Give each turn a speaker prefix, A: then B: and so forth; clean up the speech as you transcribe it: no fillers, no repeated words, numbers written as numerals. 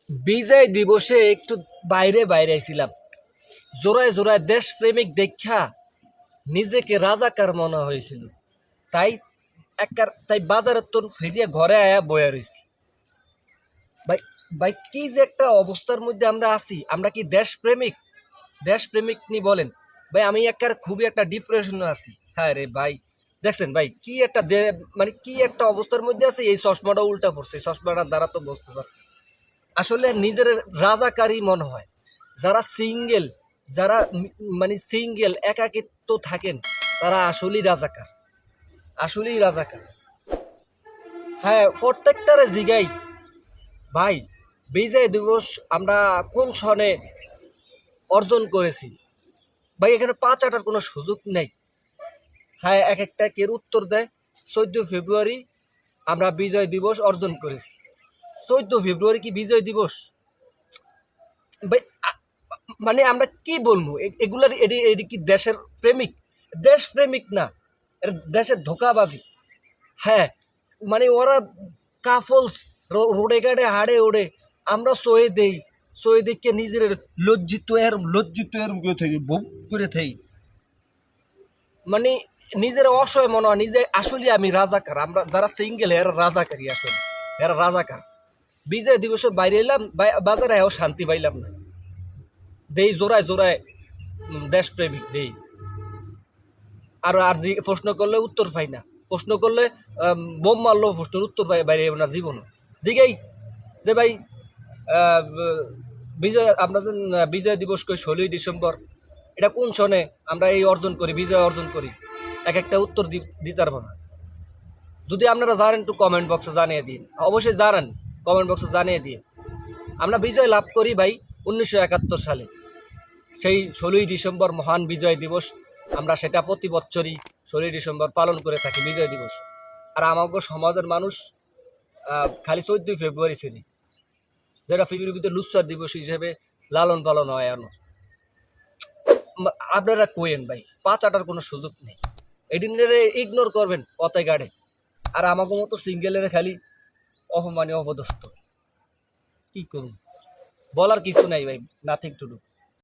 A: বিজয় দিবসে একটু বাইরে বাইরে আইছিলাম। জোড়ায় জোড়ায় দেশপ্রেমিক দেখা নিজেকে রাজাকার মনে হয়েছিল। তাই তাই বাজারের তো ফিরিয়ে ঘরে আয়া বয়া রয়েছি। ভাই ভাই কি যে একটা অবস্থার মধ্যে আমরা আছি, আমরা কি দেশপ্রেমিক? দেশপ্রেমিক নি বলেন ভাই? আমি খুবই একটা ডিপ্রেশনে আছি। হ্যাঁ রে ভাই, দেখছেন ভাই কি একটা মানে কি একটা অবস্থার মধ্যে আছে। এই চশমাটা উল্টা পড়ছে, এই চশমাটার দ্বারা তো বুঝতে পারছি আসলে নিজের রাজাকারী মনে হয়। যারা সিঙ্গেল, যারা মানে সিঙ্গেল একাকিত্ব থাকেন, তারা আসলেই রাজাকার, আসলেই রাজাকার। হ্যাঁ, প্রত্যেকটারে জিগাই ভাই, বিজয় দিবস আমরা কোন সনে অর্জন করেছি? ভাই এখানে পা চাটার কোনো সুযোগ নেই। হ্যাঁ, এক একটা কের উত্তর দেয় 14 ফেব্রুয়ারি আমরা বিজয় দিবস অর্জন করেছি। 14 ফেব্রুয়ারি কি বিজয় দিবস? ভাই মানে আমরা কি বলবো? এগুলার এটি কি দেশের প্রেমিক? দেশ প্রেমিক না, এর দেশের ধোকাবাজি। হ্যাঁ, মানে ওরা কাফলস রোডে ঘাটে হাড়ে ওড়ে, আমরা সয়ে দেই, সয়ে দেখে নিজের লজ্জিত এর থেকে বুক করে থাই। মানে নিজের অসহায় মনে হয়, নিজে আসলে আমি রাজাকার। আমরা যারা সিঙ্গেল এরা রাজাকারী, আসলে এরা রাজাকার। বিজয় দিবসে বাইরে এলাম, বাজারে এও শান্তি পাইলাম না। দেই জোড়ায় জোড়ায় দেশপ্রেমিক দেই, আর প্রশ্ন করলে উত্তর পাই না। প্রশ্ন করলে বোম মারলেও প্রশ্নের উত্তর পাই বাইরে না জীবনও। জিগাই যে ভাই, আমরা যে বিজয় দিবস করি 16ই ডিসেম্বর, এটা কোন সনে আমরা এই অর্জন করি, বিজয় অর্জন করি? এক একটা উত্তর দিতে পারবো না। যদি আপনারা জানেন একটু কমেন্ট বক্সে জানিয়ে দিন, অবশ্যই জানান, কমেন্ট বক্সে জানিয়ে দিন। আমরা বিজয় লাভ করি ভাই 1971 সালে, সেই 16ই ডিসেম্বর মহান বিজয় দিবস। আমরা সেটা প্রতি বছরই 16ই ডিসেম্বর পালন করে থাকি বিজয় দিবস। আর আমাকে সমাজের মানুষ খালি 14 ফেব্রুয়ারি চিনি, যেটা পৃথিবীতে লুচ্চার দিবস হিসেবে লালন পালন হয়। আপনারা কোয়েন ভাই, পা চাটার কোনো সুযোগ নেই, এদিনের ইগনোর করবেন পথে গাড়ে। আর আমাকে মতো সিঙ্গেলের খালি অপমানে অপদস্থ। কি করুন, বলার কিছু নাই ভাই, নাথিং টু ডু।